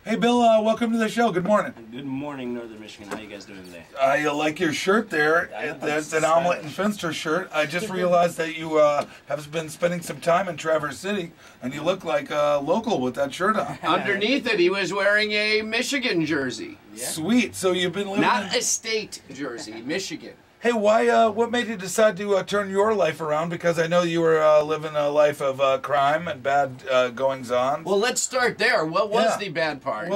Hey, Bill, welcome to the show. Good morning. Good morning, Northern Michigan. How you guys doing today? I like your shirt there. That's an Omelette and Finster shirt. I just realized that you have been spending some time in Traverse City, and you look like a local with that shirt on. Underneath it, he was wearing a Michigan jersey. Yeah. Sweet. So you've been living Not a state jersey, Michigan. Hey, what made you decide to turn your life around? Because I know you were living a life of crime and bad goings-on. Well, let's start there. What was the bad part?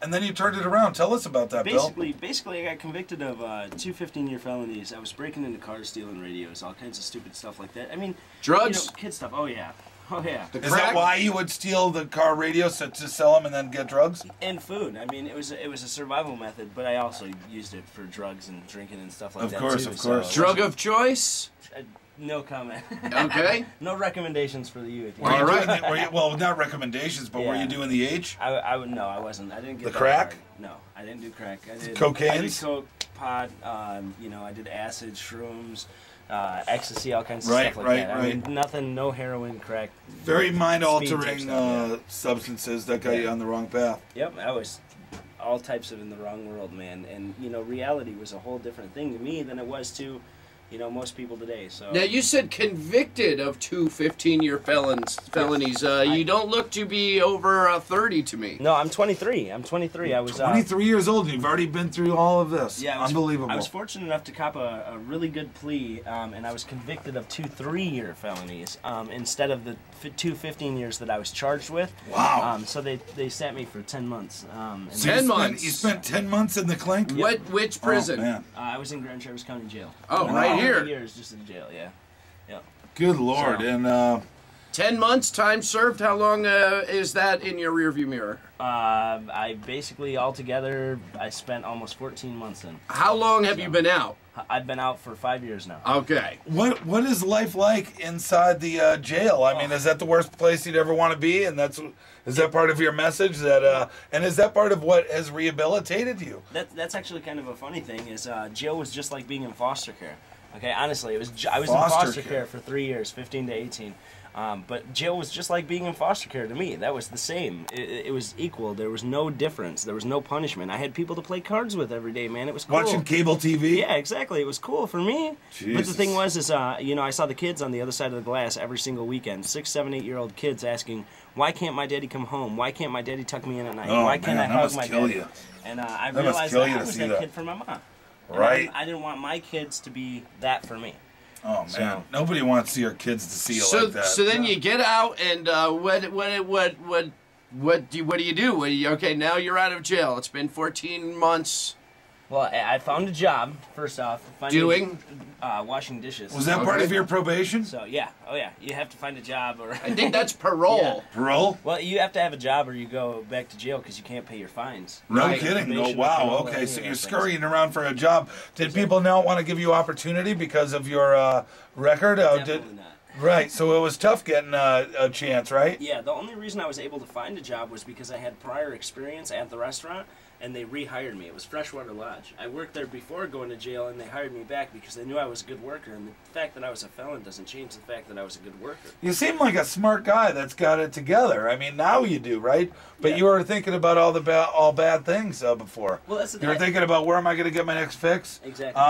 And then you turned it around. Tell us about that, Bill. Basically, I got convicted of two 15-year felonies. I was breaking into cars, stealing radios, all kinds of stupid stuff like that. I mean, drugs? Kid stuff. Oh, yeah. Oh, yeah. Is that why you would steal the car radios to sell them and then get drugs? And food. I mean, it was a survival method, but I also used it for drugs and drinking and stuff like that, too. Of course. Drug of choice? No comment. Okay. No recommendations for the youth. All right. Well, not recommendations, but were you doing the H? No, I wasn't. I didn't get the that crack. hard. No, I didn't do crack. I did cocaine. I did coke, pot. I did acid, shrooms, ecstasy, all kinds of stuff like that. I mean, nothing. No heroin, crack. Very mind-altering substances that got you on the wrong path. Yep, I was all types of in the wrong world, man. And reality was a whole different thing to me than it was to most people today. So now you said convicted of two 15-year felonies. You don't look to be over 30 to me. No, I'm 23. I'm 23. I was 23 years old. And you've already been through all of this. Yeah, unbelievable. I was fortunate enough to cop a really good plea, and I was convicted of two 3-year felonies instead of the two 15 years that I was charged with. Wow. So they sat me for 10 months. 10 months. You spent 10 months in the clink. Yep. Which prison? Oh, man. I was in Grand Traverse County Jail. Oh, right here. 3 years just in jail, yeah. Good Lord. So, and 10 months, time served. How long is that in your rearview mirror? I basically, altogether, I spent almost 14 months in. How long have you been out? I've been out for 5 years now. Okay. What is life like inside the jail? I mean, is that the worst place you'd ever want to be? And is that part of your message? And is that part of what has rehabilitated you? That's actually kind of a funny thing. Is jail was just like being in foster care. Okay, honestly, I was in foster care for 3 years, 15 to 18. But jail was just like being in foster care to me. That was the same. It was equal. There was no difference. There was no punishment. I had people to play cards with every day, man. It was cool. Watching cable TV? Yeah, exactly. It was cool for me. Jesus. But the thing was, I saw the kids on the other side of the glass every single weekend. 6, 7, 8-year-old kids asking, why can't my daddy come home? Why can't my daddy tuck me in at night? Why can't I hug my daddy? And I realized that I was that kid for my mom. Right. I didn't want my kids to be that for me. Oh man, nobody wants your kids to see you like that. So then you get out, and what do you do? Okay, now you're out of jail. It's been 14 months. Well, I found a job, first off. Doing? Washing dishes. Was that part of your probation? So, yeah. Oh, yeah. You have to find a job. I think that's parole. Yeah. Parole? Well, you have to have a job or you go back to jail because you can't pay your fines. No kidding. Oh, wow. Okay, so you're scurrying around for a job. Did people not want to give you opportunity because of your record? Definitely not. Right, so it was tough getting a chance, right? Yeah, the only reason I was able to find a job was because I had prior experience at the restaurant, and they rehired me. It was Freshwater Lodge. I worked there before going to jail, and they hired me back because they knew I was a good worker, and the fact that I was a felon doesn't change the fact that I was a good worker. You seem like a smart guy that's got it together. I mean, now you do, right? But you were thinking about all bad things before. Well, that's the thing. You were thinking about where am I going to get my next fix? Exactly.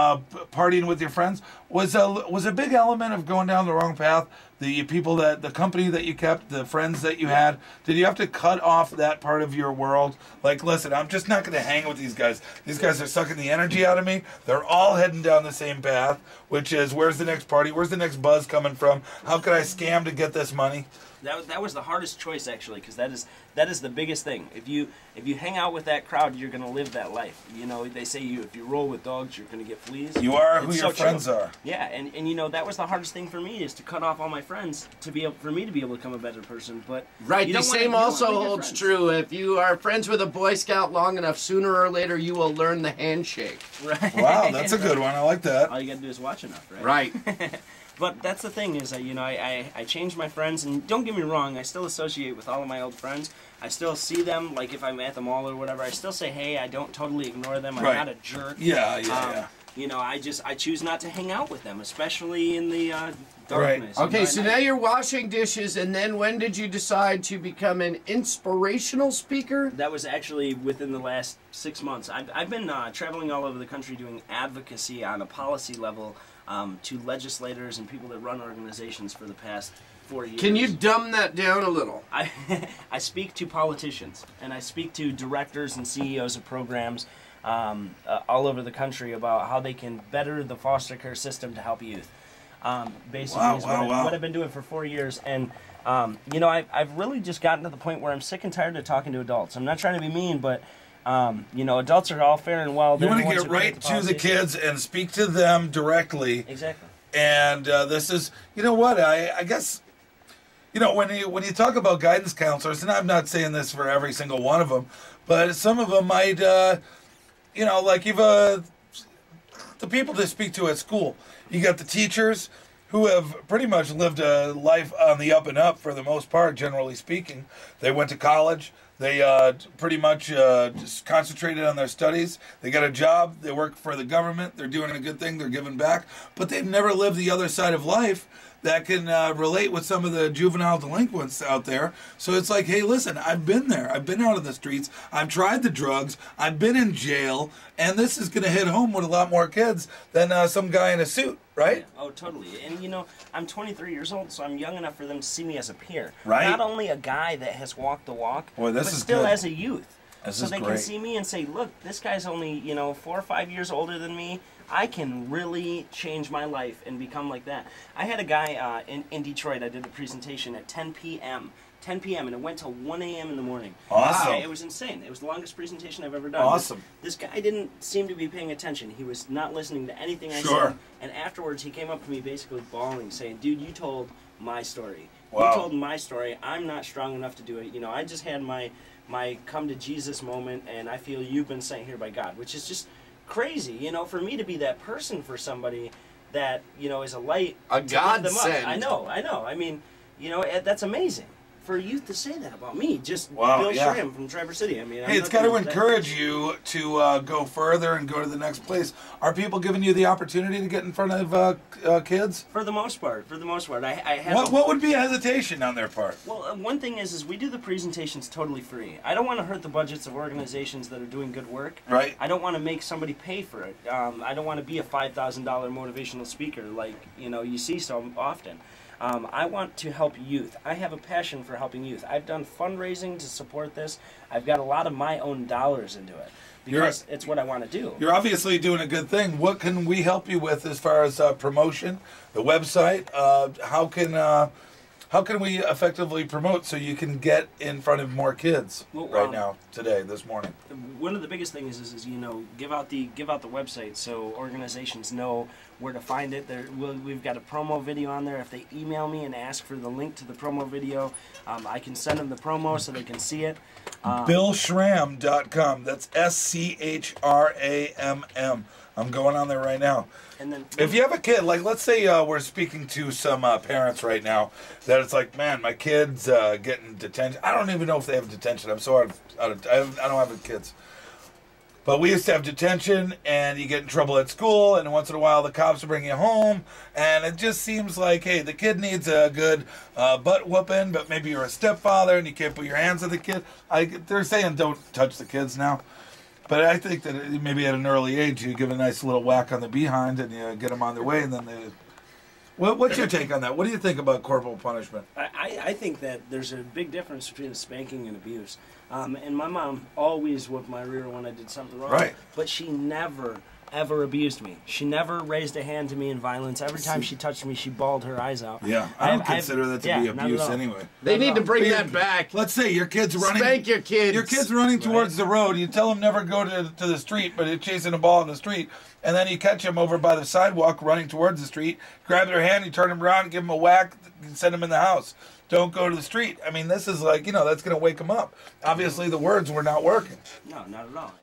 Partying with your friends was a big element of going down the wrong path. The company that you kept, the friends that you had. Did you have to cut off that part of your world? Like, listen, I'm just not going to hang with these guys. These guys are sucking the energy out of me. They're all heading down the same path, which is where's the next party? Where's the next buzz coming from? How can I scam to get this money? That was the hardest choice, actually, because that is the biggest thing. If you hang out with that crowd, you're going to live that life. You know, they say if you roll with dogs, you're going to get fleas. You are who your friends are. Yeah, and that was the hardest thing for me, is to cut off all my friends for me to be able to become a better person. But right, the same also holds true. If you are friends with a Boy Scout long enough, sooner or later you will learn the handshake. Right. Wow, that's a good one. I like that. All you got to do is watch enough, right? Right. But that's the thing is, I changed my friends, and don't get me wrong, I still associate with all of my old friends. I still see them, like if I'm at the mall or whatever, I still say hey, I don't totally ignore them, I'm not a jerk. Yeah. you know, I choose not to hang out with them, especially in the darkness. Okay, You know, so now you're washing dishes, and then when did you decide to become an inspirational speaker? That was actually within the last 6 months. I've been traveling all over the country doing advocacy on a policy level to legislators and people that run organizations for the past 4 years. Can you dumb that down a little? I speak to politicians, and I speak to directors and CEOs of programs all over the country about how they can better the foster care system to help youth. Basically, is what I've been doing for 4 years, and you know, I've really just gotten to the point where I'm sick and tired of talking to adults. I'm not trying to be mean, but you know, adults are all fair and well. You want to get right to the kids and speak to them directly. Exactly. And this is, you know what? I guess, you know, when you talk about guidance counselors, and I'm not saying this for every single one of them, but some of them might, you know, like you've the people to speak to at school. You got the teachers who have pretty much lived a life on the up and up for the most part, generally speaking. They went to college. They pretty much just concentrated on their studies. They got a job. They work for the government. They're doing a good thing. They're giving back. But they've never lived the other side of life that can relate with some of the juvenile delinquents out there. So it's like, hey, listen, I've been there. I've been out of the streets. I've tried the drugs. I've been in jail. And this is going to hit home with a lot more kids than some guy in a suit, right? Yeah. Oh, totally. And, you know, I'm 23 years old, so I'm young enough for them to see me as a peer. Right. Not only a guy that has walked the walk, Boy, but still good. as a youth. So they can see me and say, look, this guy's only, you know, 4 or 5 years older than me. I can really change my life and become like that. I had a guy in Detroit. I did a presentation at 10 p.m. 10 p.m. and it went till 1 a.m. in the morning. Awesome. It was insane. It was the longest presentation I've ever done. Awesome. This guy didn't seem to be paying attention. He was not listening to anything I Sure. said. And afterwards, he came up to me basically bawling, saying, dude, you told my story. Wow. You told my story. I'm not strong enough to do it. You know, I just had my come to Jesus moment, and I feel you've been sent here by God, which is just crazy, you know, for me to be that person for somebody that, you know, is a light. A godsend. I know. I mean, you know, that's amazing. For youth to say that about me, just Wow, Bill yeah. Schramm from Traverse City. I mean, Hey, it's got to encourage you to go further and go to the next place. Are people giving you the opportunity to get in front of kids? For the most part. I have. What would be a hesitation on their part? Well, one thing is we do the presentations totally free. I don't want to hurt the budgets of organizations that are doing good work. Right. I don't want to make somebody pay for it. I don't want to be a $5,000 motivational speaker like, you know, you see so often. I want to help youth. I have a passion for helping youth. I've done fundraising to support this. I've got a lot of my own dollars into it because it's what I want to do. You're obviously doing a good thing. What can we help you with as far as promotion, the website? How can we effectively promote so you can get in front of more kids now, today, this morning? One of the biggest things is you know, give out the website so organizations know where to find it. We've got a promo video on there. If they email me and ask for the link to the promo video, I can send them the promo so they can see it. BillSchramm.com. That's SCHRAMM. I'm going on there right now. And then, if you have a kid, like let's say we're speaking to some parents right now that it's like, man, my kid's getting detention. I don't even know if they have detention. I'm so I don't have kids. But we used to have detention, and you get in trouble at school, and once in a while the cops will bring you home, and it just seems like, hey, the kid needs a good butt whooping, but maybe you're a stepfather and you can't put your hands on the kid. They're saying don't touch the kids now. But I think that maybe at an early age you give a nice little whack on the behind and you get them on their way, and then they... What's your take on that? What do you think about corporal punishment? I think that there's a big difference between spanking and abuse. And my mom always whooped my rear when I did something wrong. Right. But she never, ever abused me. She never raised a hand to me in violence. Every time she touched me, she bawled her eyes out. Yeah, I don't consider that to be abuse anyway. They need to bring that back. Let's say your kid's running. Spank your kids. Your kid's running towards the road. You tell him never go to the street, but he's chasing a ball in the street. And then you catch him over by the sidewalk running towards the street, grab their hand, you turn him around, give him a whack, and send him in the house. Don't go to the street. I mean, this is like, you know, that's going to wake him up. Obviously, the words were not working. No, not at all.